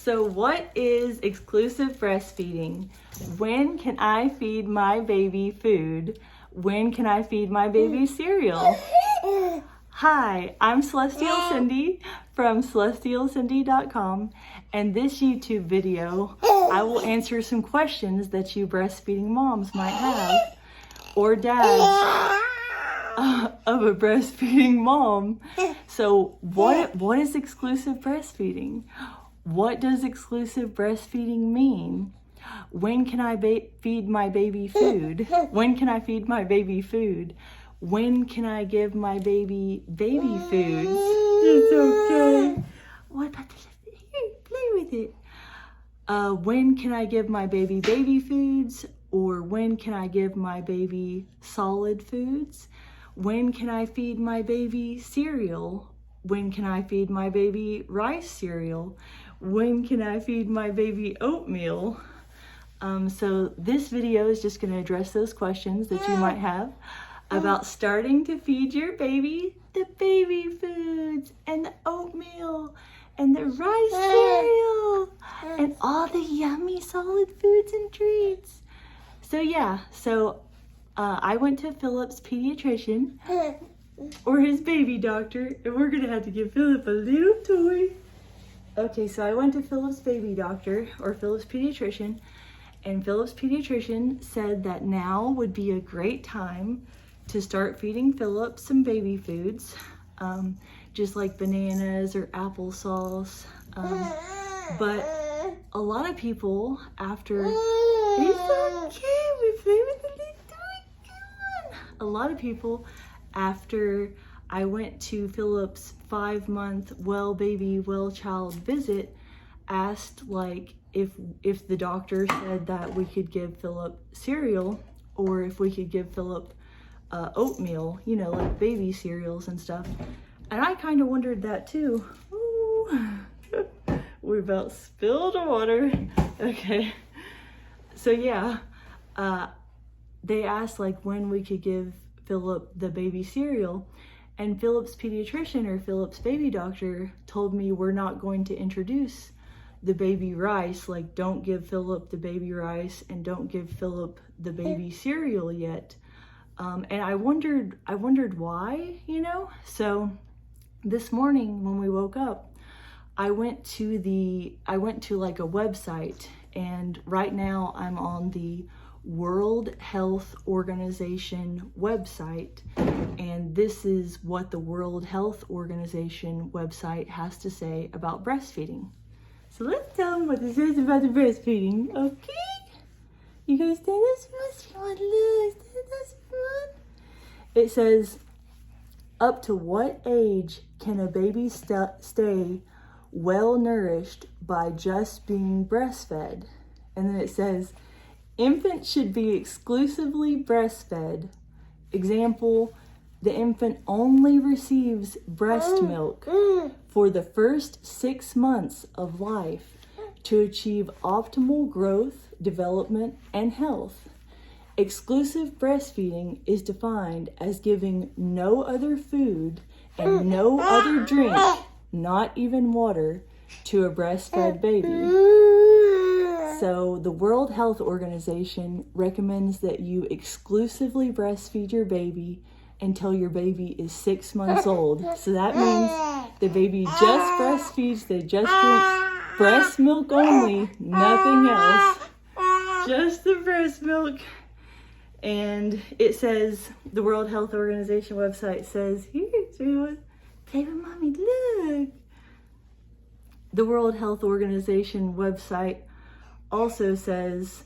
So what is exclusive breastfeeding? When can I feed my baby food? When can I feed my baby cereal? Hi, I'm Celestial Cindy from celestialcindy.com, and this YouTube video, I will answer some questions that you breastfeeding moms might have, or dads of a breastfeeding mom. So what is exclusive breastfeeding? What does exclusive breastfeeding mean? When can I feed my baby food? When can I feed my baby food? When can I give my baby foods? It's okay. What about this? Here, play with it. When can I give my baby foods? Or when can I give my baby solid foods? When can I feed my baby cereal? When can I feed my baby rice cereal? When can I feed my baby oatmeal? So this video is just going to address those questions that you might have about starting to feed your baby the baby foods and the oatmeal and the rice cereal and all the yummy solid foods and treats. So yeah, I went to Philip's pediatrician or his baby doctor, and we're gonna have to give Philip a little toy. Okay, so I went to Philip's baby doctor or Philip's pediatrician, and Philip's pediatrician said that now would be a great time to start feeding Philip some baby foods, just like bananas or applesauce. But a lot of people after, it's okay, we play with the little toy, come on. A lot of people after I went to Philip's 5-month well baby, well child visit asked like if the doctor said that we could give Philip cereal or if we could give Philip oatmeal, you know, like baby cereals and stuff. And I kind of wondered that too. Ooh. We about spilled water. Okay. So yeah, they asked like when we could give Philip the baby cereal, and Philip's pediatrician or Philip's baby doctor told me we're not going to introduce the baby rice, like don't give Philip the baby rice and don't give Philip the baby cereal yet. And I wondered why, you know? So this morning when we woke up, I went to like a website, and right now I'm on the World Health Organization website, and this is what the World Health Organization website has to say about breastfeeding. So let's tell them what it says about the breastfeeding, okay? You guys stand this one? Look, stand this one. It says, up to what age can a baby stay well nourished by just being breastfed? And then it says, infants should be exclusively breastfed. Example, the infant only receives breast milk for the first 6 months of life to achieve optimal growth, development, and health. Exclusive breastfeeding is defined as giving no other food and no other drink, not even water, to a breastfed baby. So the World Health Organization recommends that you exclusively breastfeed your baby until your baby is 6 months old. So that means the baby just breastfeeds, they just drink breast milk only, nothing else, just the breast milk. And it says, the World Health Organization website says, here, sweetheart, play with mommy, look. The World Health Organization website also says,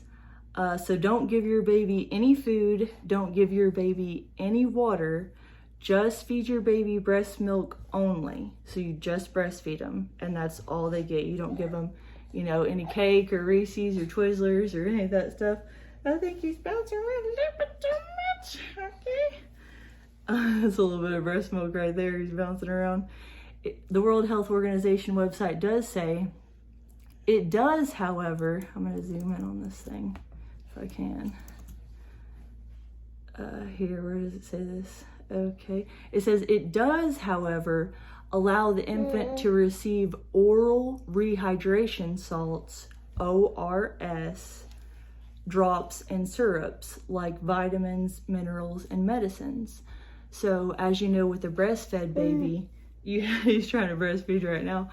so don't give your baby any food, don't give your baby any water, just feed your baby breast milk only. So you just breastfeed them, and that's all they get. You don't give them, you know, any cake or Reese's or Twizzlers or any of that stuff. I think he's bouncing around a little bit too much, okay? That's a little bit of breast milk right there, he's bouncing around. The World Health Organization website does say, it does, however, I'm gonna zoom in on this thing if I can. Here, where does it say this? Okay, it says it does, however, Allow the infant to receive oral rehydration salts, ORS, drops and syrups like vitamins, minerals, and medicines. So as you know, with a breastfed baby, he's trying to breastfeed right now.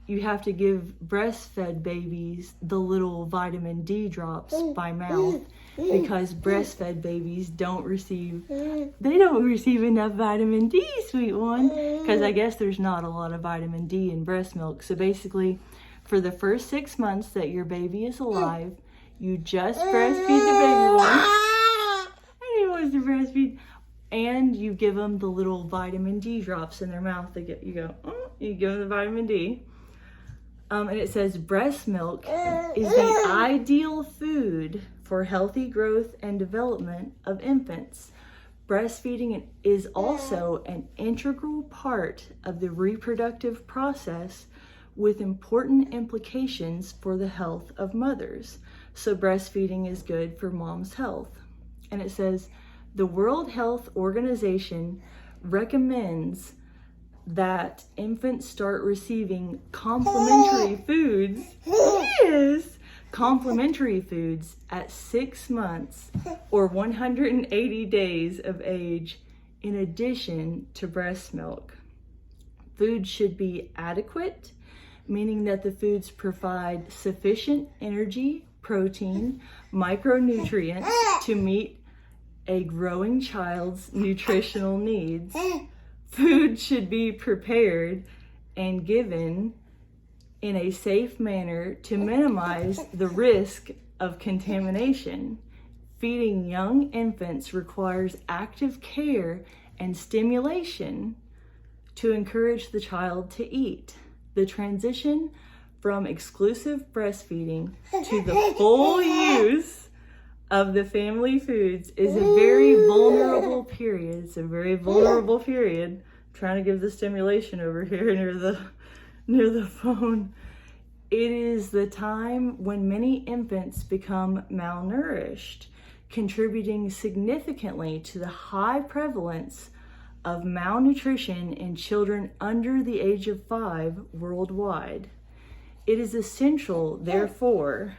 You have to give breastfed babies the little vitamin D drops by mouth, because breastfed babies don't receive enough vitamin D, sweet one, because I guess there's not a lot of vitamin D in breast milk. So basically, for the first 6 months that your baby is alive, you just breastfeed the baby one. And he wants to breastfeed. And you give them the little vitamin D drops in their mouth. You give them the vitamin D. And it says breast milk is the ideal food for healthy growth and development of infants. Breastfeeding is also an integral part of the reproductive process with important implications for the health of mothers. So breastfeeding is good for mom's health. And it says, the World Health Organization recommends that infants start receiving complementary foods. Yes, complementary foods at 6 months or 180 days of age, in addition to breast milk. Food should be adequate, meaning that the foods provide sufficient energy, protein, micronutrients to meet a growing child's nutritional needs. Food should be prepared and given in a safe manner to minimize the risk of contamination. Feeding young infants requires active care and stimulation to encourage the child to eat. The transition from exclusive breastfeeding to the full use of the family foods is a very vulnerable period. It's a very vulnerable period. I'm trying to give the stimulation over here near the phone. It is the time when many infants become malnourished, contributing significantly to the high prevalence of malnutrition in children under the age of 5 worldwide. It is essential, therefore,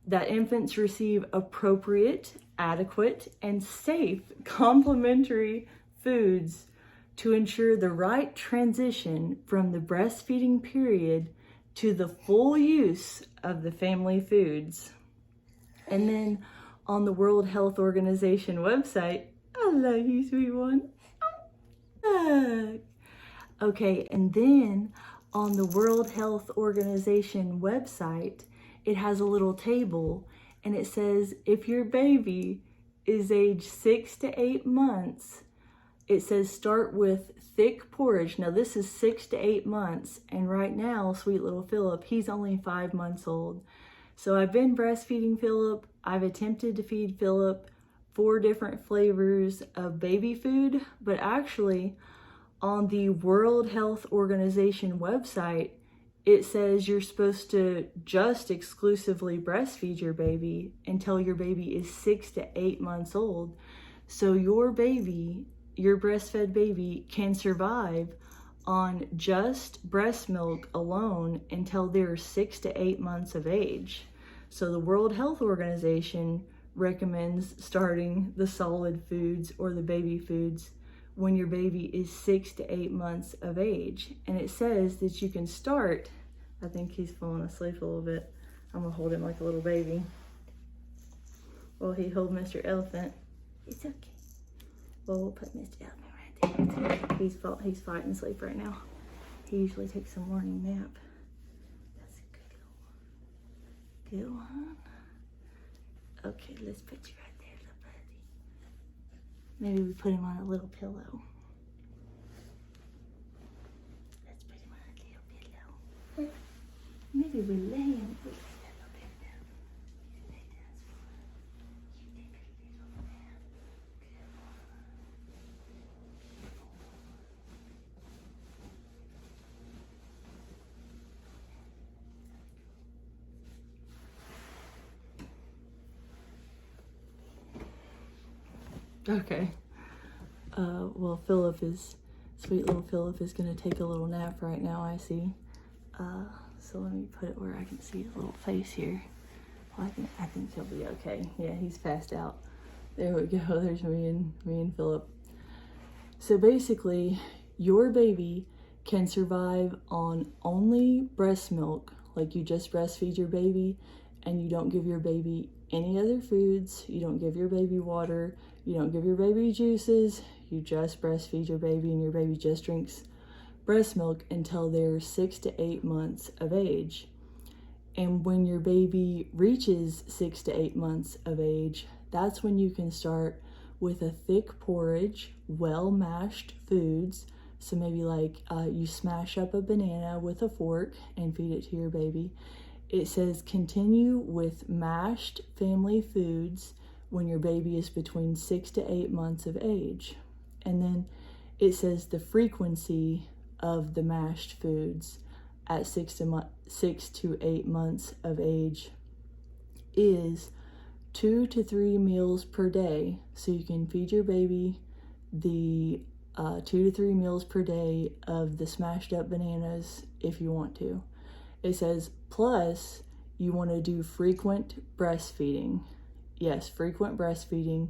that infants receive appropriate, adequate, and safe complementary foods to ensure the right transition from the breastfeeding period to the full use of the family foods. And then on the World Health Organization website, I love you, sweet one. Okay, and then on the World Health Organization website, it has a little table, and it says if your baby is age 6 to 8 months, it says start with thick porridge. Now this is 6 to 8 months, and right now, sweet little Philip, he's only 5 months old. So I've been breastfeeding Philip. I've attempted to feed Philip 4 different flavors of baby food, but actually on the World Health Organization website, it says you're supposed to just exclusively breastfeed your baby until your baby is 6 to 8 months old. So your baby, your breastfed baby, can survive on just breast milk alone until they're 6 to 8 months of age. So the World Health Organization recommends starting the solid foods or the baby foods when your baby is 6 to 8 months of age. And it says that you can start, I think he's falling asleep a little bit. I'm gonna hold him like a little baby. Well, he hold Mr. Elephant. It's okay. Well, we'll put Mr. Elephant right there. He's fighting sleep right now. He usually takes a morning nap. That's a good one. Good one. Okay, let's put you right there, little buddy. Maybe we put him on a little pillow. Let's put him on a little pillow. Maybe we lay him. Okay. Well, Philip is Sweet little Philip is gonna take a little nap right now, I see. So let me put it where I can see his little face here. Well, I think he'll be okay. Yeah, he's passed out. There we go. There's me and Philip. So basically, your baby can survive on only breast milk, like you just breastfeed your baby and you don't give your baby any other foods, you don't give your baby water, you don't give your baby juices, you just breastfeed your baby and your baby just drinks breast milk until they're 6 to 8 months of age. And when your baby reaches 6 to 8 months of age, that's when you can start with a thick porridge, well mashed foods. So maybe like you smash up a banana with a fork and feed it to your baby. It says continue with mashed family foods when your baby is between 6 to 8 months of age. And then it says the frequency of the mashed foods at 6 to 8 months of age is 2 to 3 meals per day. So you can feed your baby the 2 to 3 meals per day of the smashed up bananas if you want to. It says plus you want to do frequent breastfeeding. Yes, frequent breastfeeding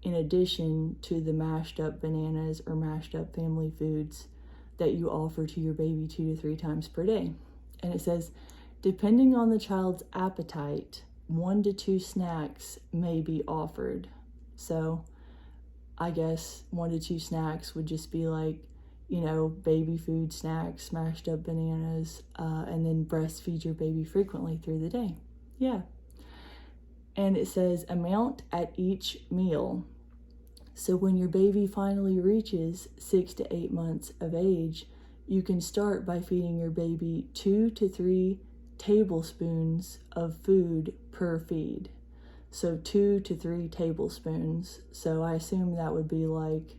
in addition to the mashed up bananas or mashed up family foods that you offer to your baby 2 to 3 times per day. And it says, depending on the child's appetite, 1 to 2 snacks may be offered. So I guess 1 to 2 snacks would just be like, you know, baby food snacks, smashed up bananas, and then breastfeed your baby frequently through the day. Yeah. And it says amount at each meal. So when your baby finally reaches 6 to 8 months of age, you can start by feeding your baby 2 to 3 tablespoons of food per feed. So 2 to 3 tablespoons. So I assume that would be like,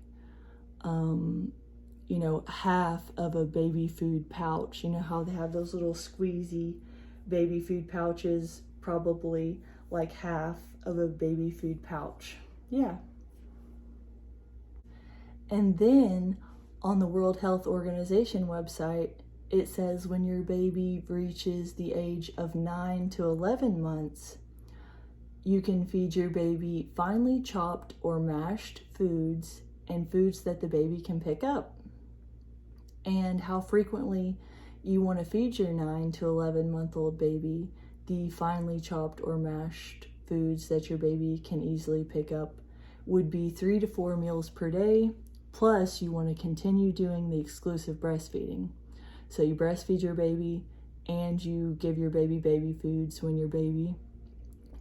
you know, half of a baby food pouch. You know how they have those little squeezy baby food pouches? Probably like half of a baby food pouch. Yeah. And then on the World Health Organization website, it says when your baby reaches the age of 9 to 11 months, you can feed your baby finely chopped or mashed foods and foods that the baby can pick up. And how frequently you want to feed your 9 to 11 month old baby the finely chopped or mashed foods that your baby can easily pick up would be 3 to 4 meals per day. Plus, you want to continue doing the exclusive breastfeeding. So you breastfeed your baby and you give your baby baby foods when your baby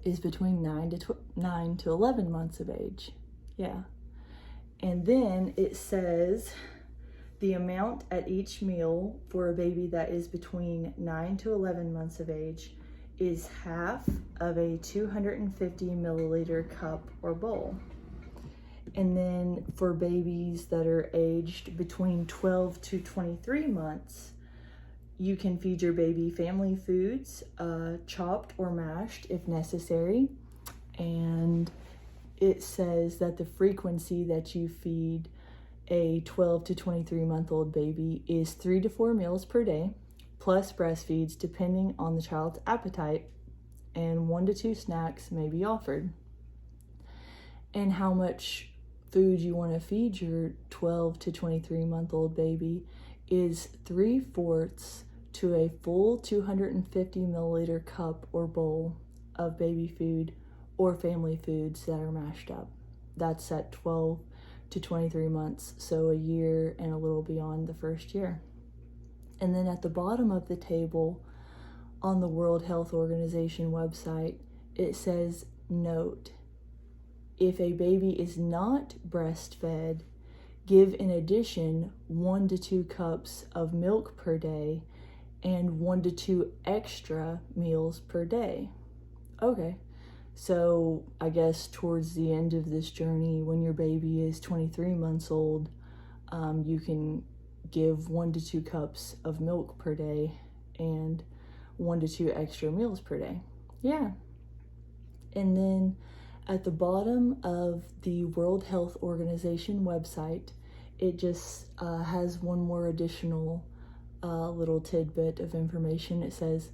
is between 9 to 11 months of age. Yeah. And then it says the amount at each meal for a baby that is between 9 to 11 months of age is half of a 250 milliliter cup or bowl. And then for babies that are aged between 12 to 23 months, you can feed your baby family foods, chopped or mashed if necessary. And it says that the frequency that you feed a 12 to 23 month old baby is 3 to 4 meals per day, plus breastfeeds depending on the child's appetite, and 1 to 2 snacks may be offered. And how much food you want to feed your 12 to 23 month old baby is 3/4 to a full 250 milliliter cup or bowl of baby food or family foods that are mashed up. That's at 12 to 23 months, so a year and a little beyond the first year. And then at the bottom of the table on the World Health Organization website, it says, note, if a baby is not breastfed, give in addition 1 to 2 cups of milk per day and 1 to 2 extra meals per day. Okay, so I guess towards the end of this journey, when your baby is 23 months old, you can give 1 to 2 cups of milk per day and 1 to 2 extra meals per day. Yeah. And then at the bottom of the World Health Organization website, it just has one more additional little tidbit of information. It says,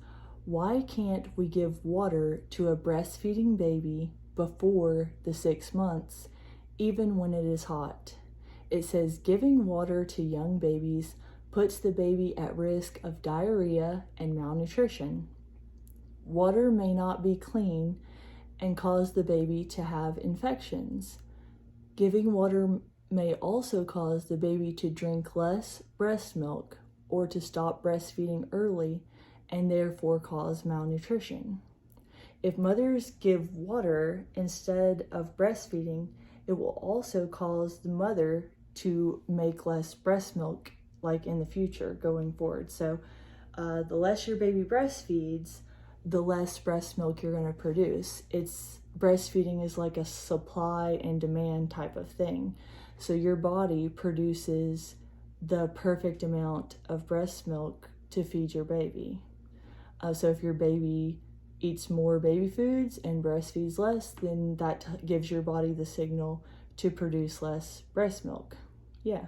why can't we give water to a breastfeeding baby before the 6 months, even when it is hot? It says, giving water to young babies puts the baby at risk of diarrhea and malnutrition. Water may not be clean and cause the baby to have infections. Giving water may also cause the baby to drink less breast milk or to stop breastfeeding early and therefore cause malnutrition. If mothers give water instead of breastfeeding, it will also cause the mother to make less breast milk, like in the future going forward. So the less your baby breastfeeds, the less breast milk you're going to produce. Breastfeeding is like a supply and demand type of thing. So your body produces the perfect amount of breast milk to feed your baby. So if your baby eats more baby foods and breastfeeds less, then that gives your body the signal to produce less breast milk. Yeah.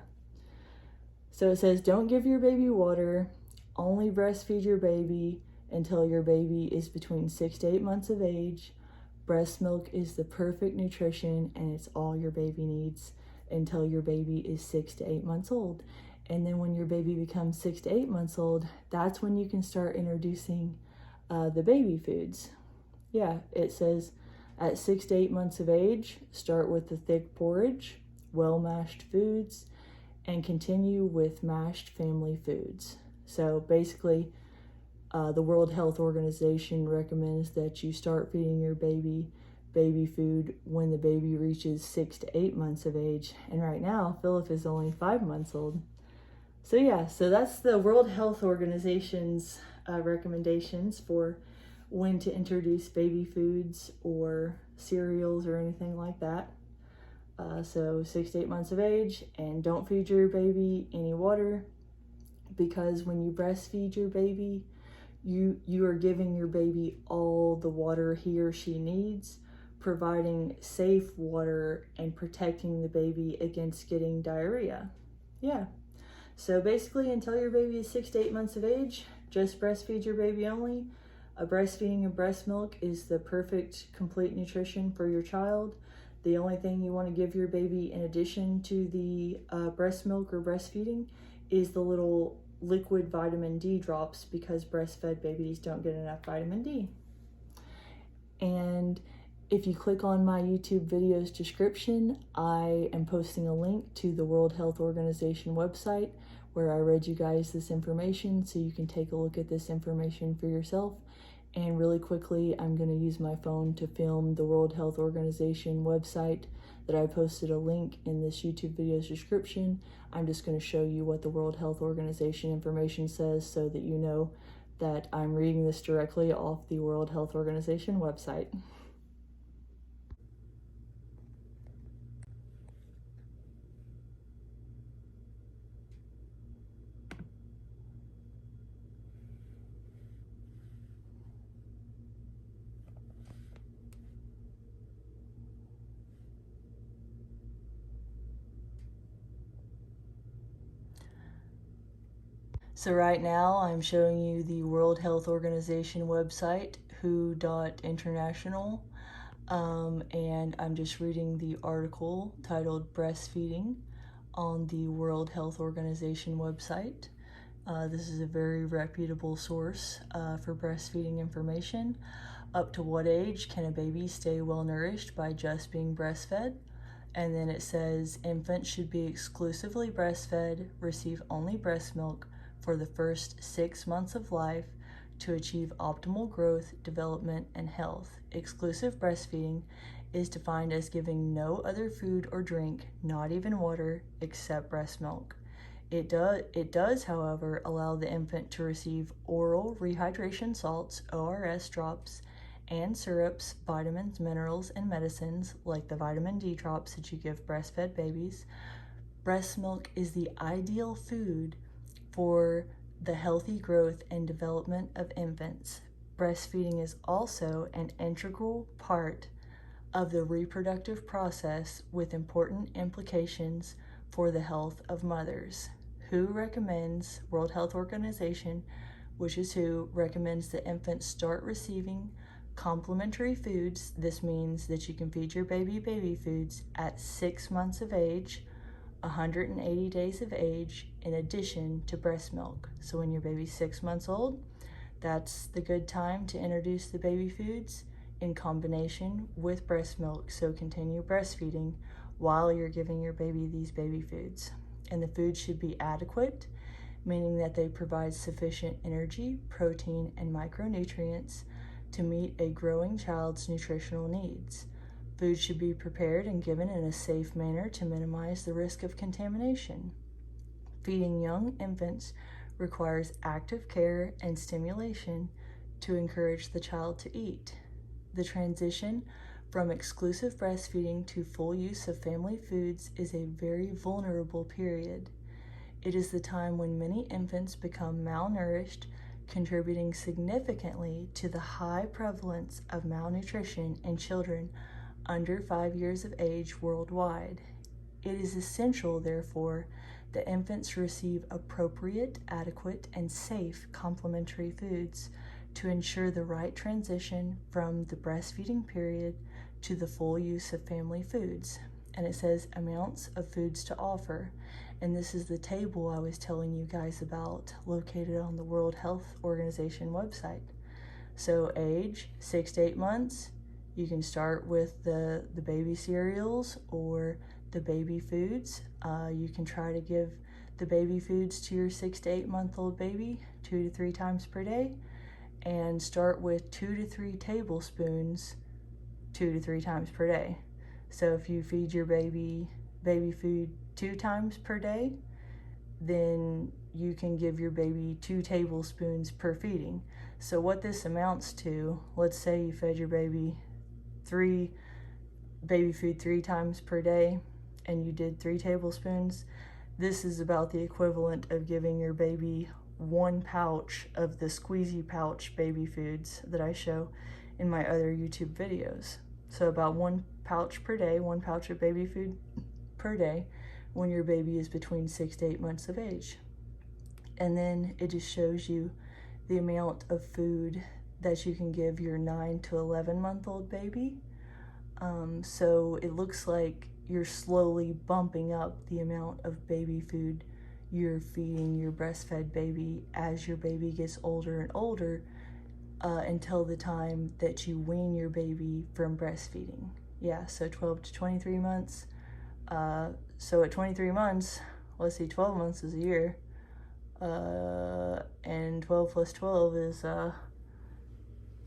So it says, don't give your baby water, only breastfeed your baby until your baby is between 6 to 8 months of age. Breast milk is the perfect nutrition and it's all your baby needs until your baby is 6 to 8 months old. And then when your baby becomes 6 to 8 months old, that's when you can start introducing the baby foods. Yeah, it says at 6 to 8 months of age, start with the thick porridge, well-mashed foods, and continue with mashed family foods. So basically, the World Health Organization recommends that you start feeding your baby food when the baby reaches 6 to 8 months of age. And right now, Philip is only 5 months old. So yeah, so that's the World Health Organization's recommendations for when to introduce baby foods or cereals or anything like that. So 6 to 8 months of age, and don't feed your baby any water, because when you breastfeed your baby, you are giving your baby all the water he or she needs, providing safe water and protecting the baby against getting diarrhea. Yeah. So basically, until your baby is 6 to 8 months of age, just breastfeed your baby only. Breastfeeding and breast milk is the perfect complete nutrition for your child. The only thing you want to give your baby in addition to the breast milk or breastfeeding is the little liquid vitamin D drops, because breastfed babies don't get enough vitamin D. And if you click on my YouTube video's description, I am posting a link to the World Health Organization website where I read you guys this information, so you can take a look at this information for yourself. And really quickly, I'm going to use my phone to film the World Health Organization website that I posted a link in this YouTube video's description. I'm just going to show you what the World Health Organization information says so that you know that I'm reading this directly off the World Health Organization website. So right now I'm showing you the World Health Organization website, who.international, and I'm just reading the article titled Breastfeeding on the World Health Organization website. This is a very reputable source for breastfeeding information. Up to what age can a baby stay well nourished by just being breastfed? And then it says infants should be exclusively breastfed, receive only breast milk for the first 6 months of life to achieve optimal growth, development, and health. Exclusive breastfeeding is defined as giving no other food or drink, not even water, except breast milk. It does, however, allow the infant to receive oral rehydration salts, ORS drops, and syrups, vitamins, minerals, and medicines like the vitamin D drops that you give breastfed babies. Breast milk is the ideal food for the healthy growth and development of infants. Breastfeeding is also an integral part of the reproductive process with important implications for the health of mothers. WHO recommends, World Health Organization, which is WHO, recommends that infants start receiving complementary foods. This means that you can feed your baby foods at 6 months of age, 180 days of age, in addition to breast milk. So when your baby's 6 months old, that's the good time to introduce the baby foods in combination with breast milk. So continue breastfeeding while you're giving your baby these baby foods. And the food should be adequate, meaning that they provide sufficient energy, protein, and micronutrients to meet a growing child's nutritional needs. Food should be prepared and given in a safe manner to minimize the risk of contamination. Feeding young infants requires active care and stimulation to encourage the child to eat. The transition from exclusive breastfeeding to full use of family foods is a very vulnerable period. It is the time when many infants become malnourished, contributing significantly to the high prevalence of malnutrition in children under 5 years of age worldwide. It is essential, therefore, that infants receive appropriate, adequate, and safe complementary foods to ensure the right transition from the breastfeeding period to the full use of family foods. And it says amounts of foods to offer. And this is the table I was telling you guys about, located on the World Health Organization website. So age, 6 to 8 months, you can start with the baby cereals or the baby foods. You can try to give the baby foods to your 6 to 8 month old baby 2 to 3 times per day, and start with 2 to 3 tablespoons 2 to 3 times per day. So if you feed your baby food 2 times per day, then you can give your baby 2 tablespoons per feeding. So what this amounts to, let's say you fed your baby baby food 3 times per day and you did 3 tablespoons, this is about the equivalent of giving your baby 1 pouch of the squeezy pouch baby foods that I show in my other YouTube videos. So about 1 pouch per day, 1 pouch of baby food per day when your baby is between 6 to 8 months of age. And then it just shows you the amount of food that you can give your 9 to 11 month old baby. So it looks like you're slowly bumping up the amount of baby food you're feeding your breastfed baby as your baby gets older and older, until the time that you wean your baby from breastfeeding. Yeah, so 12 to 23 months. So at 23 months, let's see, 12 months is a year, and 12 plus 12 is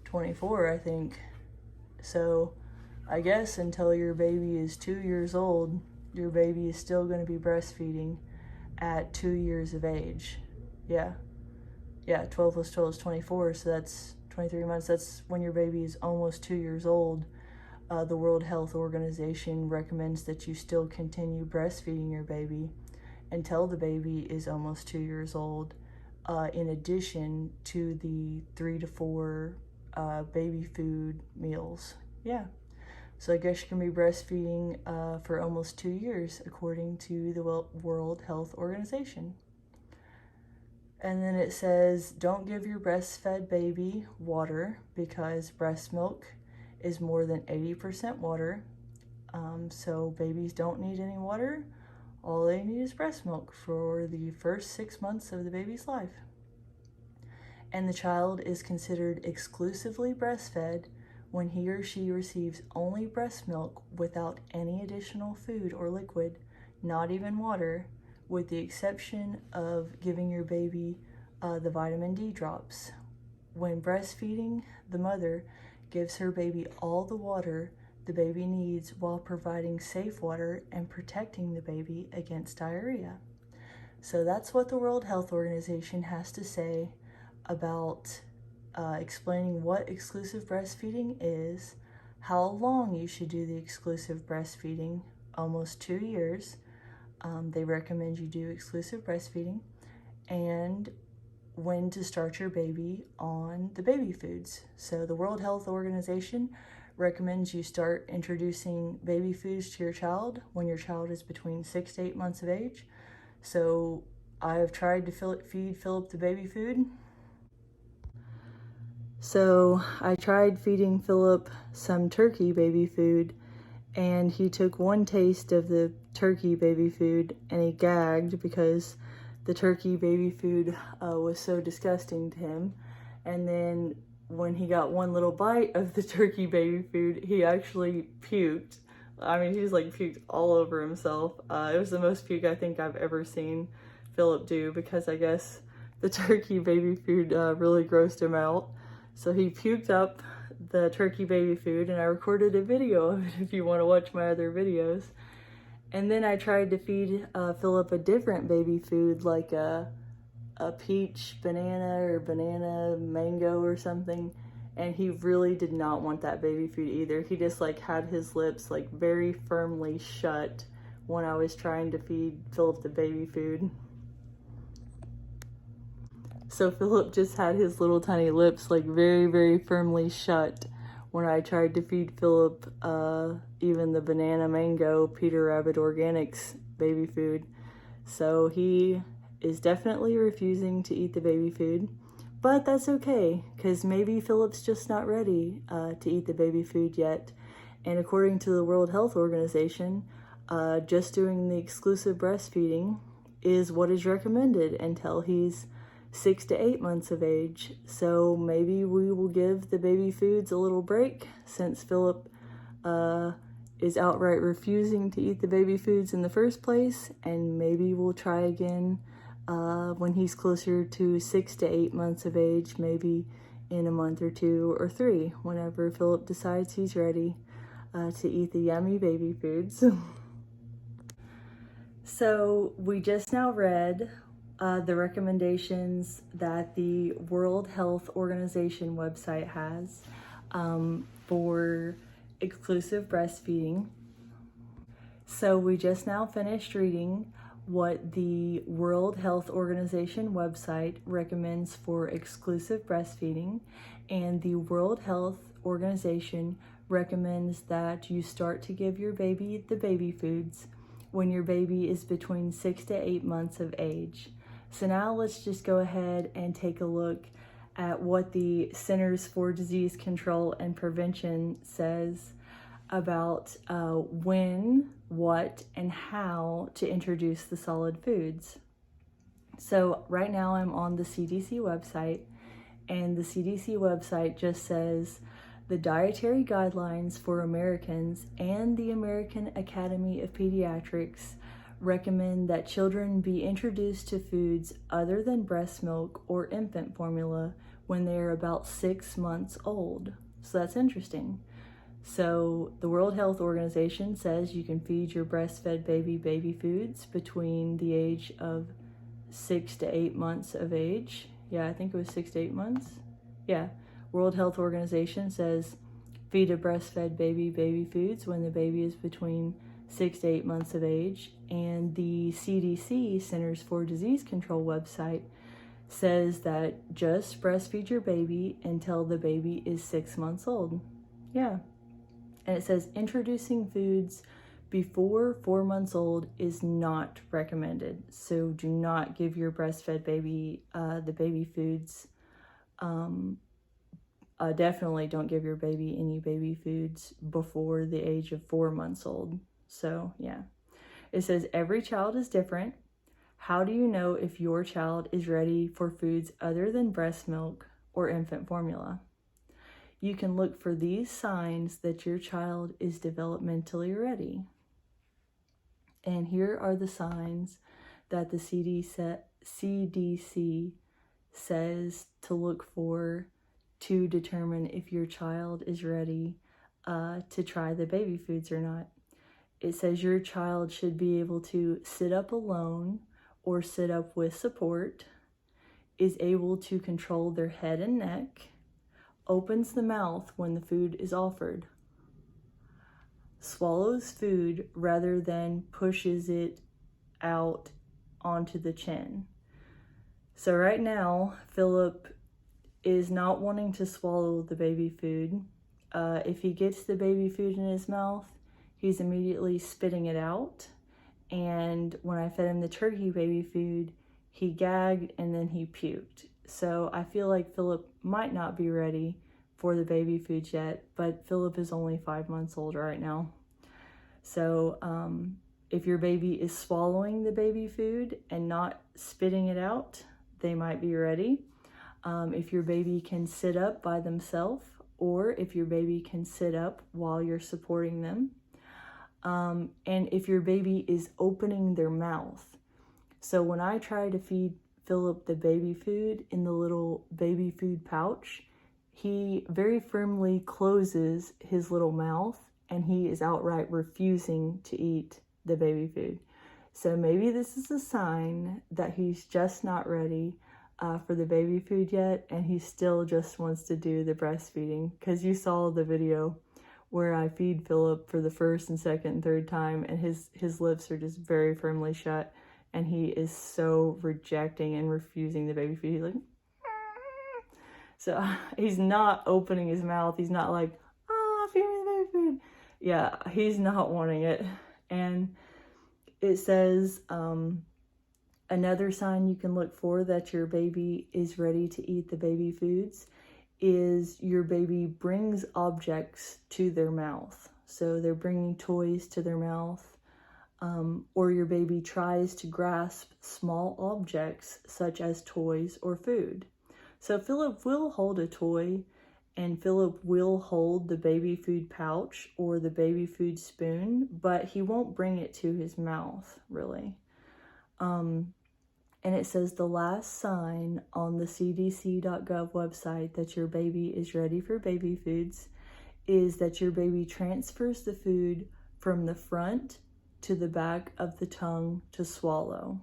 24, I think. So I guess until your baby is 2 years old, your baby is still going to be breastfeeding at 2 years of age. Yeah, 12 plus 12 is 24, so that's 23 months. That's when your baby is almost 2 years old. The World Health Organization recommends that you still continue breastfeeding your baby until the baby is almost 2 years old, in addition to the 3 to 4 baby food meals. Yeah. So I guess you can be breastfeeding for almost 2 years, according to the World Health Organization. And then it says, don't give your breastfed baby water because breast milk is more than 80% water. So babies don't need any water. All they need is breast milk for the first 6 months of the baby's life. And the child is considered exclusively breastfed when he or she receives only breast milk without any additional food or liquid, not even water, with the exception of giving your baby the vitamin D drops. When breastfeeding, the mother gives her baby all the water the baby needs while providing safe water and protecting the baby against diarrhea. So that's what the World Health Organization has to say about explaining what exclusive breastfeeding is, how long you should do the exclusive breastfeeding, almost 2 years. They recommend you do exclusive breastfeeding, and when to start your baby on the baby foods. So the World Health Organization recommends you start introducing baby foods to your child when your child is between 6 to 8 months of age. So I have tried to feed Philip the baby food. So I tried feeding Philip some turkey baby food, and he took one taste of the turkey baby food and he gagged because the turkey baby food was so disgusting to him. And then when he got one little bite of the turkey baby food, he actually puked. I mean, he just like puked all over himself. It was the most puke I think I've ever seen Philip do, because I guess the turkey baby food really grossed him out. So he puked up the turkey baby food, and I recorded a video of it if you want to watch my other videos. And then I tried to feed Philip a different baby food, like a peach banana or banana mango or something, and he really did not want that baby food either. He just like had his lips like very firmly shut when I was trying to feed Philip the baby food. So Philip just had his little tiny lips like very, very firmly shut when I tried to feed Philip even the banana mango Peter Rabbit Organics baby food. So he is definitely refusing to eat the baby food, but that's okay, because maybe Philip's just not ready to eat the baby food yet. And according to the World Health Organization, just doing the exclusive breastfeeding is what is recommended until he's 6 to 8 months of age. So maybe we will give the baby foods a little break, since Philip is outright refusing to eat the baby foods in the first place, and maybe we'll try again when he's closer to 6 to 8 months of age, maybe in a month or 2 or 3, whenever Philip decides he's ready to eat the yummy baby foods. So we just now read the recommendations that the World Health Organization website has for exclusive breastfeeding. So we just now finished reading what the World Health Organization website recommends for exclusive breastfeeding, and the World Health Organization recommends that you start to give your baby the baby foods when your baby is between 6 to 8 months of age. So now let's just go ahead and take a look at what the Centers for Disease Control and Prevention says about when, what, and how to introduce the solid foods. So right now I'm on the CDC website, and the CDC website just says the dietary guidelines for Americans and the American Academy of Pediatrics recommend that children be introduced to foods other than breast milk or infant formula when they are about 6 months old. So that's interesting. So the World Health Organization says you can feed your breastfed baby foods between the age of 6 to 8 months of age. Yeah, I think it was 6 to 8 months. Yeah, World Health Organization says feed a breastfed baby foods when the baby is between 6 to 8 months of age. And the CDC, Centers for Disease Control website, says that just breastfeed your baby until the baby is 6 months old. Yeah. And it says introducing foods before 4 months old is not recommended. So do not give your breastfed baby the baby foods. Definitely don't give your baby any baby foods before the age of 4 months old. So yeah, it says every child is different. How do you know if your child is ready for foods other than breast milk or infant formula? You can look for these signs that your child is developmentally ready. And here are the signs that the CDC says to look for to determine if your child is ready to try the baby foods or not. It says your child should be able to sit up alone or sit up with support, is able to control their head and neck, opens the mouth when the food is offered, swallows food rather than pushes it out onto the chin. So right now, Philip is not wanting to swallow the baby food. if he gets the baby food in his mouth, he's immediately spitting it out. And when I fed him the turkey baby food, he gagged and then he puked. So I feel like Philip might not be ready for the baby foods yet, but Philip is only 5 months old right now. So if your baby is swallowing the baby food and not spitting it out, they might be ready. If your baby can sit up by themselves, or if your baby can sit up while you're supporting them. And if your baby is opening their mouth. So when I try to feed Philip the baby food in the little baby food pouch, he very firmly closes his little mouth and he is outright refusing to eat the baby food. So maybe this is a sign that he's just not ready for the baby food yet, and he still just wants to do the breastfeeding, because you saw the video where I feed Philip for the first and second and third time, and his lips are just very firmly shut, and he is so rejecting and refusing the baby food. He's like, so he's not opening his mouth. He's not like, feed me the baby food. Yeah, he's not wanting it. And it says, another sign you can look for that your baby is ready to eat the baby foods is your baby brings objects to their mouth. So they're bringing toys to their mouth, or your baby tries to grasp small objects such as toys or food. So Philip will hold a toy, and Philip will hold the baby food pouch or the baby food spoon, but he won't bring it to his mouth, really. And it says the last sign on the CDCgov website that your baby is ready for baby foods is that your baby transfers the food from the front to the back of the tongue to swallow.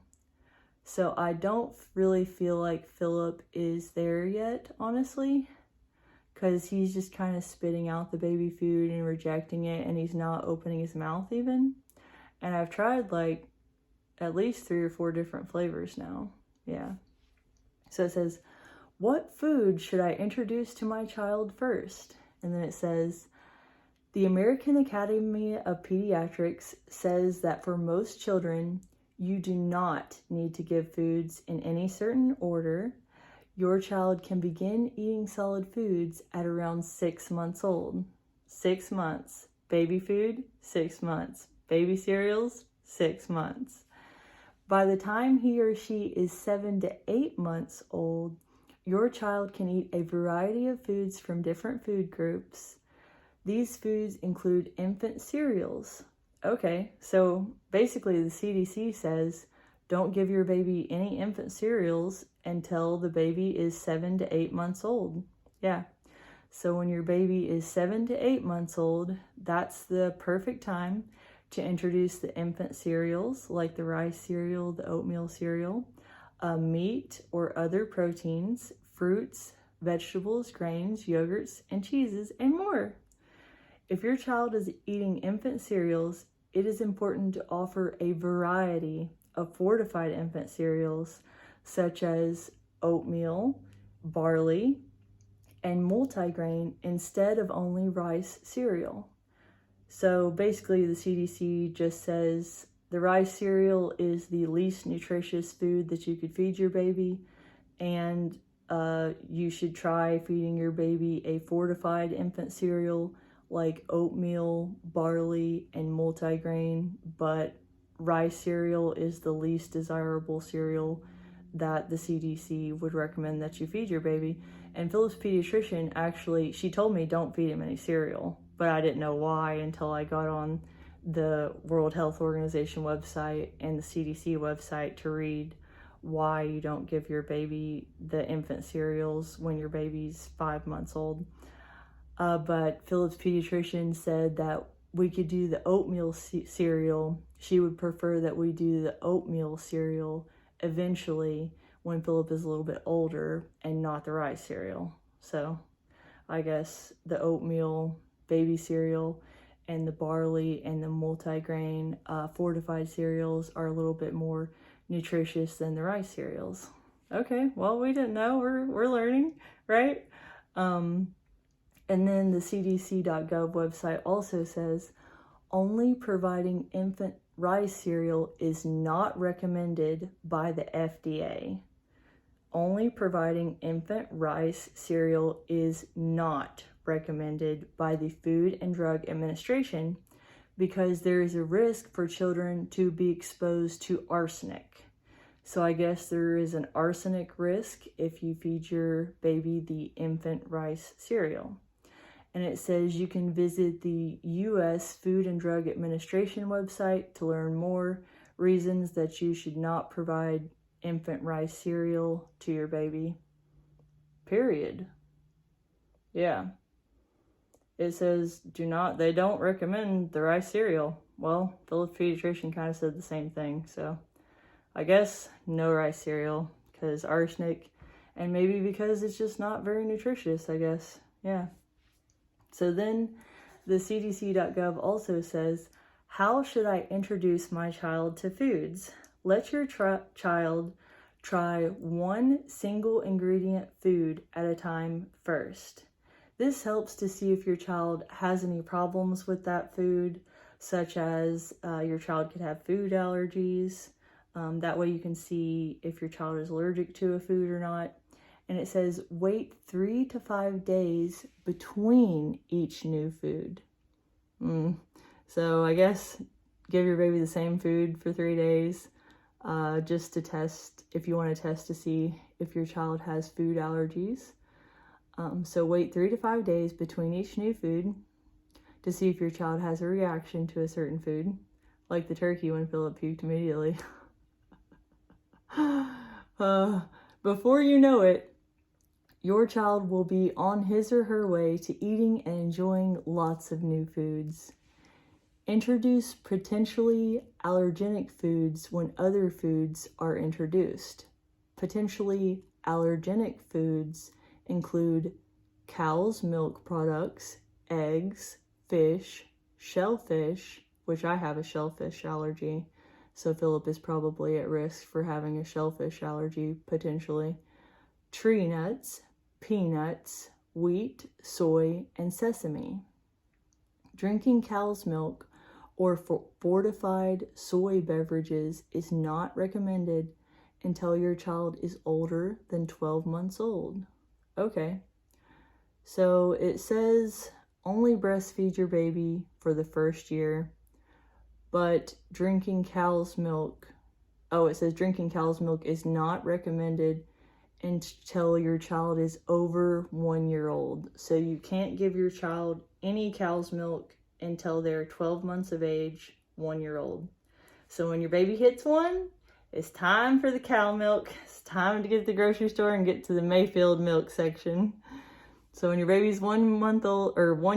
So I don't really feel like Philip is there yet, honestly, because he's just kind of spitting out the baby food and rejecting it, and he's not opening his mouth even. And I've tried like at least 3 or 4 different flavors now. Yeah. So it says, what food should I introduce to my child first? And then it says, the American Academy of Pediatrics says that for most children, you do not need to give foods in any certain order. Your child can begin eating solid foods at around 6 months old. 6 months. Baby food, 6 months. Baby cereals, 6 months. By the time he or she is 7 to 8 months old, your child can eat a variety of foods from different food groups. These foods include infant cereals. Okay, so basically the CDC says don't give your baby any infant cereals until the baby is 7 to 8 months old. Yeah, so when your baby is 7 to 8 months old, that's the perfect time to introduce the infant cereals like the rice cereal, the oatmeal cereal, meat or other proteins, fruits, vegetables, grains, yogurts, and cheeses, and more. If your child is eating infant cereals, it is important to offer a variety of fortified infant cereals such as oatmeal, barley, and multigrain instead of only rice cereal. So basically the CDC just says the rice cereal is the least nutritious food that you could feed your baby, and you should try feeding your baby a fortified infant cereal like oatmeal, barley, and multigrain, but rice cereal is the least desirable cereal that the CDC would recommend that you feed your baby. And Philip's pediatrician actually, she told me don't feed him any cereal, but I didn't know why until I got on the World Health Organization website and the CDC website to read why you don't give your baby the infant cereals when your baby's 5 months old. But Philip's pediatrician said that we could do the oatmeal cereal. She would prefer that we do the oatmeal cereal eventually when Philip is a little bit older and not the rice cereal. So I guess the oatmeal baby cereal and the barley and the multigrain fortified cereals are a little bit more nutritious than the rice cereals. Okay, well, we didn't know. We're learning, right? And then the CDC.gov website also says, only providing infant rice cereal is not recommended by the FDA. Only providing infant rice cereal is not recommended by the Food and Drug Administration because there is a risk for children to be exposed to arsenic. So I guess there is an arsenic risk if you feed your baby the infant rice cereal. And it says you can visit the U.S. Food and Drug Administration website to learn more reasons that you should not provide infant rice cereal to your baby. Period. Yeah. It says they don't recommend the rice cereal. Well, Philip's pediatrician kind of said the same thing, so I guess no rice cereal because arsenic, and maybe because it's just not very nutritious, I guess. Yeah. So then the CDC.gov also says, how should I introduce my child to foods? Let your child try one single ingredient food at a time first. This helps to see if your child has any problems with that food, such as your child could have food allergies. That way you can see if your child is allergic to a food or not. And it says wait 3 to 5 days between each new food. So I guess give your baby the same food for 3 days just to test, if you want to test to see if your child has food allergies. So wait 3 to 5 days between each new food to see if your child has a reaction to a certain food, like the turkey when Philip puked immediately. Before you know it, your child will be on his or her way to eating and enjoying lots of new foods. Introduce potentially allergenic foods when other foods are introduced. Potentially allergenic foods include cow's milk products, eggs, fish, shellfish, which I have a shellfish allergy, so Philip is probably at risk for having a shellfish allergy potentially, tree nuts, peanuts, wheat, soy, and sesame. Drinking cow's milk or fortified soy beverages is not recommended until your child is older than 12 months old. Okay, so it says only breastfeed your baby for the first year, but drinking cow's milk, it says drinking cow's milk is not recommended until your child is over 1 year old. So you can't give your child any cow's milk until they're 12 months of age, 1 year old. So when your baby hits 1, it's time for the cow milk. It's time to get to the grocery store and get to the Mayfield milk section. So when your baby's 1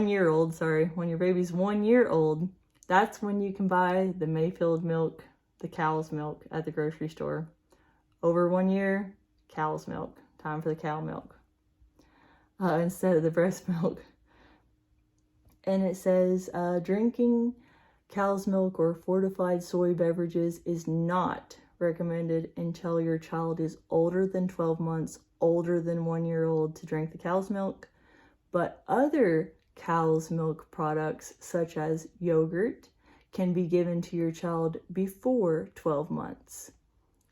year old, when your baby's 1 year old, that's when you can buy the Mayfield milk, the cow's milk at the grocery store. Over 1 year, cow's milk. Time for the cow milk instead of the breast milk. And it says drinking cow's milk or fortified soy beverages is not recommended until your child is older than 12 months, older than 1 year old to drink the cow's milk. But other cow's milk products, such as yogurt, can be given to your child before 12 months.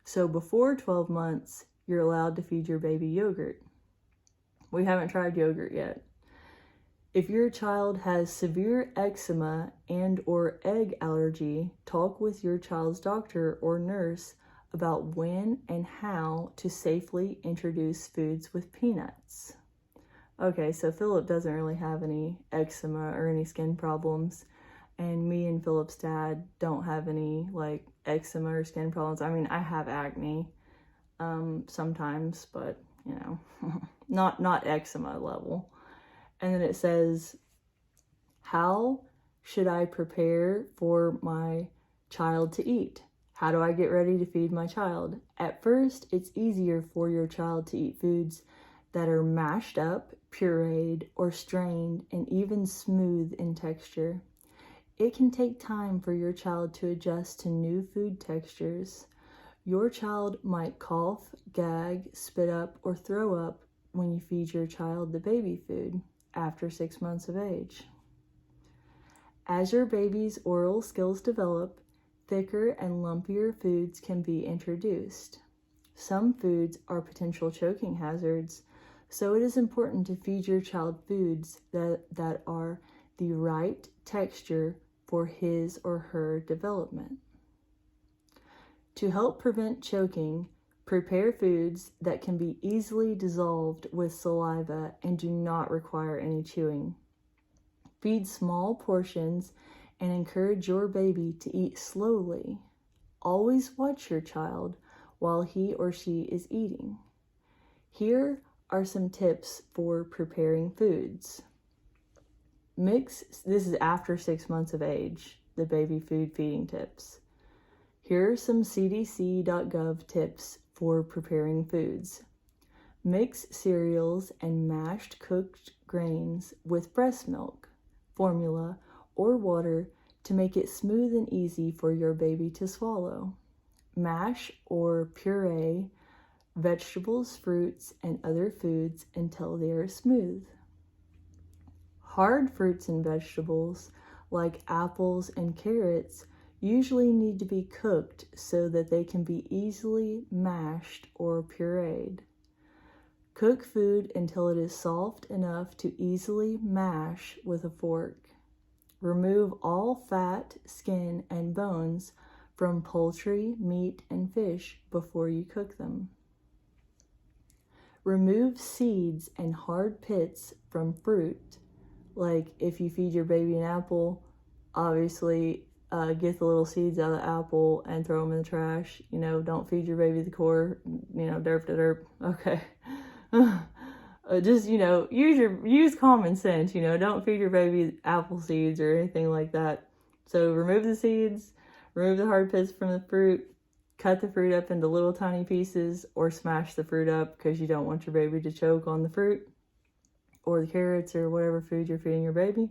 So before 12 months, you're allowed to feed your baby yogurt. We haven't tried yogurt yet. If your child has severe eczema and or egg allergy, talk with your child's doctor or nurse about when and how to safely introduce foods with peanuts. Okay, so Philip doesn't really have any eczema or any skin problems, and me and Philip's dad don't have any eczema or skin problems. I mean, I have acne sometimes, but not eczema level. And then it says, how should I prepare for my child to eat? How do I get ready to feed my child? At first, it's easier for your child to eat foods that are mashed up, pureed, or strained, and even smooth in texture. It can take time for your child to adjust to new food textures. Your child might cough, gag, spit up, or throw up when you feed your child the baby food. after 6 months of age. As your baby's oral skills develop, thicker and lumpier foods can be introduced. Some foods are potential choking hazards, so it is important to feed your child foods that are the right texture for his or her development. To help prevent choking, prepare foods that can be easily dissolved with saliva and do not require any chewing. Feed small portions and encourage your baby to eat slowly. Always watch your child while he or she is eating. Here are some tips for preparing foods. This is after 6 months of age, the baby food feeding tips. Here are some CDCgov tips for preparing foods. Mix cereals and mashed cooked grains with breast milk, formula, or water to make it smooth and easy for your baby to swallow. Mash or puree vegetables, fruits, and other foods until they are smooth. Hard fruits and vegetables, like apples and carrots, usually need to be cooked so that they can be easily mashed or pureed. Cook food until it is soft enough to easily mash with a fork. Remove all fat, skin, and bones from poultry, meat, and fish before you cook them. Remove seeds and hard pits from fruit. Like if you feed your baby an apple, obviously get the little seeds out of the apple and throw them in the trash. Don't feed your baby the core, derp to derp. Okay. Just, use common sense, don't feed your baby apple seeds or anything like that. So remove the seeds, remove the hard pits from the fruit, cut the fruit up into little tiny pieces, or smash the fruit up because you don't want your baby to choke on the fruit or the carrots or whatever food you're feeding your baby.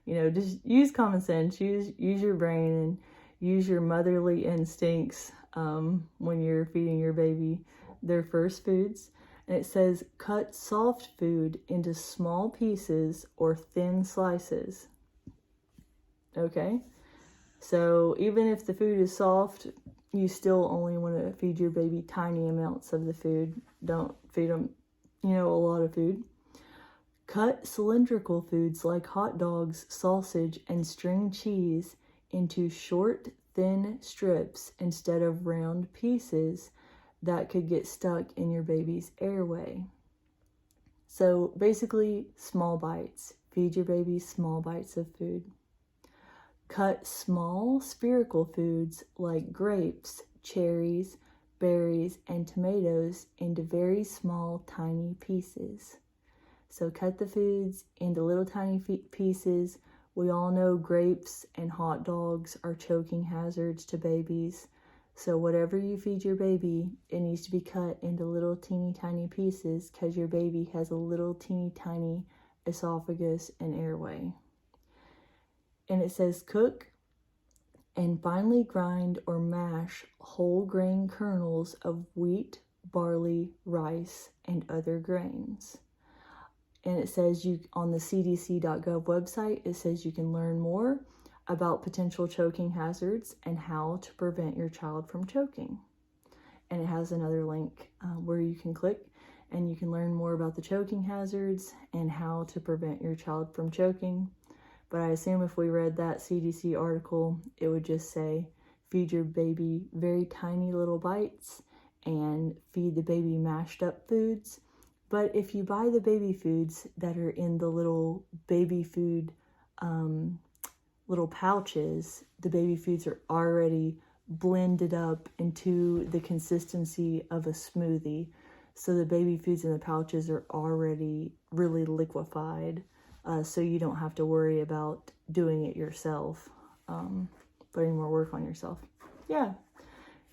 Just use common sense, use your brain, and use your motherly instincts when you're feeding your baby their first foods. And it says, cut soft food into small pieces or thin slices. Okay? So even if the food is soft, you still only want to feed your baby tiny amounts of the food. Don't feed them, a lot of food. Cut cylindrical foods like hot dogs, sausage, and string cheese into short, thin strips instead of round pieces that could get stuck in your baby's airway. So basically, small bites. Feed your baby small bites of food. Cut small spherical foods like grapes, cherries, berries, and tomatoes into very small, tiny pieces. So cut the foods into little tiny pieces. We all know grapes and hot dogs are choking hazards to babies. So whatever you feed your baby, it needs to be cut into little teeny tiny pieces because your baby has a little teeny tiny esophagus and airway. And it says cook and finely grind or mash whole grain kernels of wheat, barley, rice, and other grains. And it says on the CDC.gov website, it says you can learn more about potential choking hazards and how to prevent your child from choking. And it has another link where you can click and you can learn more about the choking hazards and how to prevent your child from choking. But I assume if we read that CDC article, it would just say, feed your baby very tiny little bites and feed the baby mashed up foods. But if you buy the baby foods that are in the little baby food little pouches, the baby foods are already blended up into the consistency of a smoothie. So the baby foods in the pouches are already really liquefied. So you don't have to worry about doing it yourself, putting more work on yourself. Yeah.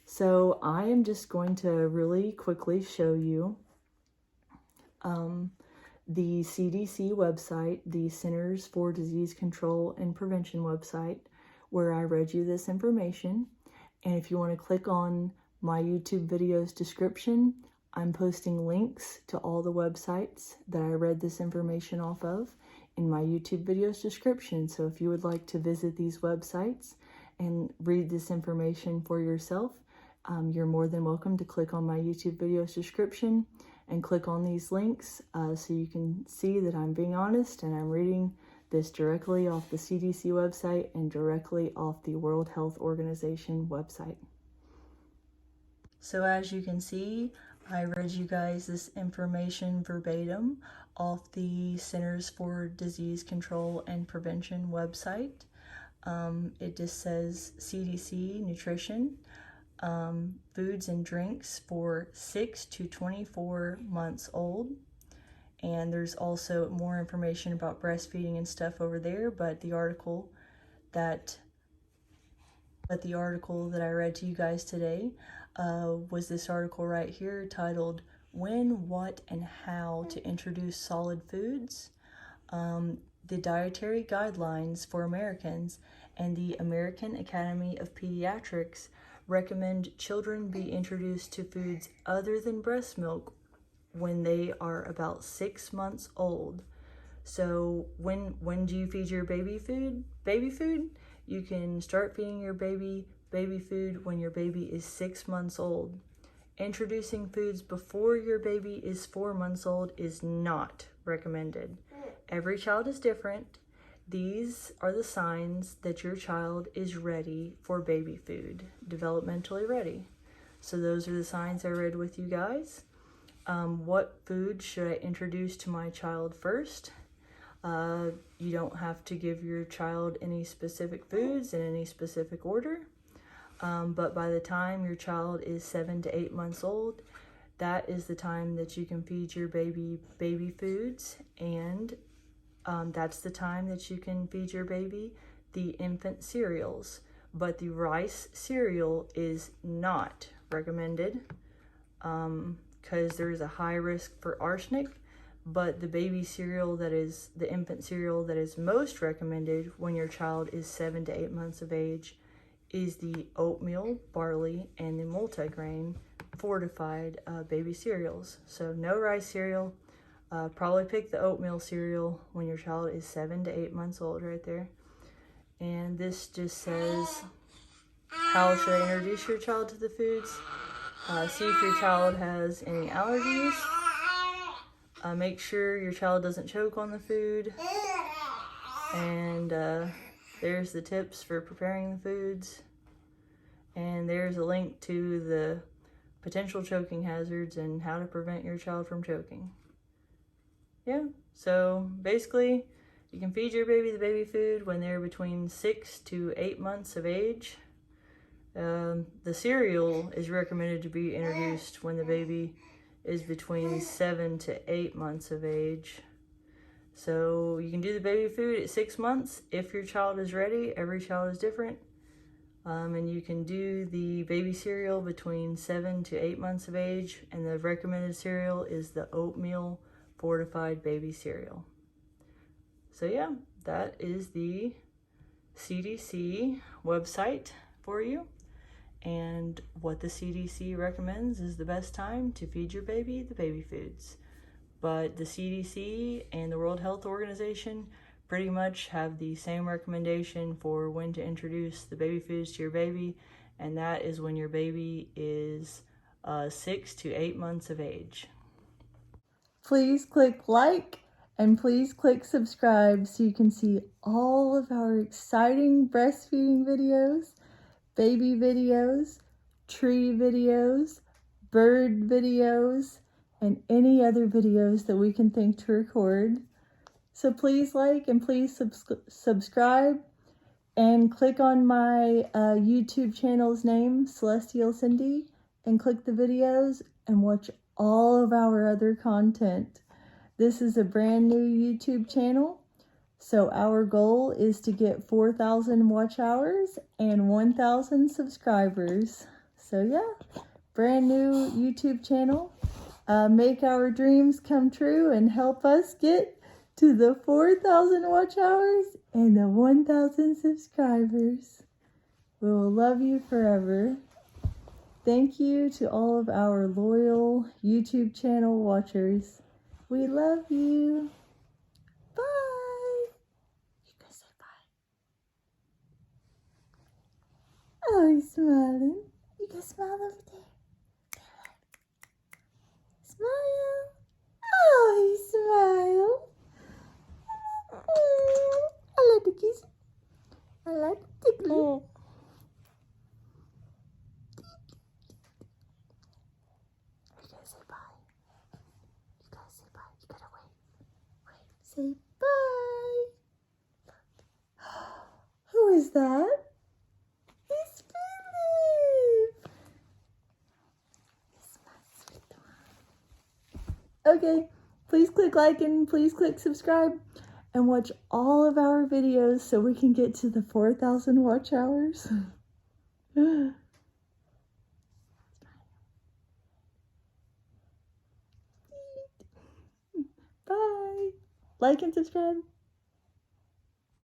So I am just going to really quickly show you the CDC website, the Centers for Disease Control and Prevention website, where I read you this information. And if you want to click on my YouTube video's description, I'm posting links to all the websites that I read this information off of in my YouTube video's description. So if you would like to visit these websites and read this information for yourself, you're more than welcome to click on my YouTube video's description and click on these links so you can see that I'm being honest and I'm reading this directly off the CDC website and directly off the World Health Organization website. So as you can see, I read you guys this information verbatim off the Centers for Disease Control and Prevention website. It just says CDC nutrition, foods and drinks for 6 to 24 months old. And there's also more information about breastfeeding and stuff over there, but the article that I read to you guys today was this article right here titled When, What, and How to Introduce Solid Foods, the Dietary Guidelines for Americans and the American Academy of Pediatrics recommend children be introduced to foods other than breast milk when they are about 6 months old. So when do you feed your baby food? Baby food? You can start feeding your baby food when your baby is 6 months old. Introducing foods before your baby is 4 months old is not recommended. Every child is different. These are the signs that your child is ready for baby food, developmentally ready. So those are the signs I read with you guys. What food should I introduce to my child first? You don't have to give your child any specific foods in any specific order. But by the time your child is 7 to 8 months old, that is the time that you can feed your baby foods, and that's the time that you can feed your baby the infant cereals. But the rice cereal is not recommended because there is a high risk for arsenic. But the baby cereal the infant cereal that is most recommended when your child is 7 to 8 months of age is the oatmeal, barley, and the multigrain fortified baby cereals. So no rice cereal. Probably pick the oatmeal cereal when your child is 7 to 8 months old right there. And this just says, how should I introduce your child to the foods? See if your child has any allergies. Make sure your child doesn't choke on the food. And there's the tips for preparing the foods. And there's a link to the potential choking hazards and how to prevent your child from choking. Yeah, so basically you can feed your baby the baby food when they're between 6 to 8 months of age. The cereal is recommended to be introduced when the baby is between 7 to 8 months of age. So you can do the baby food at 6 months if your child is ready. Every child is different. And you can do the baby cereal between 7 to 8 months of age, and the recommended cereal is the oatmeal fortified baby cereal. So yeah, that is the CDC website for you. And what the CDC recommends is the best time to feed your baby the baby foods. But the CDC and the World Health Organization pretty much have the same recommendation for when to introduce the baby foods to your baby, and that is when your baby is 6 to 8 months of age. Please click like and please click subscribe so you can see all of our exciting breastfeeding videos, baby videos, tree videos, bird videos, and any other videos that we can think to record. So please like and please subscribe and click on my YouTube channel's name, Celestial Cindy, and click the videos and watch all of our other content. This is a brand new YouTube channel, so our goal is to get 4,000 watch hours and 1,000 subscribers. So yeah, brand new YouTube channel. Make our dreams come true and help us get to the 4,000 watch hours and the 1,000 subscribers. We will love you forever. Thank you to all of our loyal YouTube channel watchers. We love you. Bye. You guys say bye. Oh, he's smiling. You can smile over there. Smile. Oh, he smiled. I like the kiss. I like the tickle. You gotta say bye. You gotta say bye. You gotta wait. Wait. Say bye. Who is that? It's Philip. It's my sweet one. Okay. Please click like and please click subscribe and watch all of our videos so we can get to the 4,000 watch hours. Bye. Like and subscribe.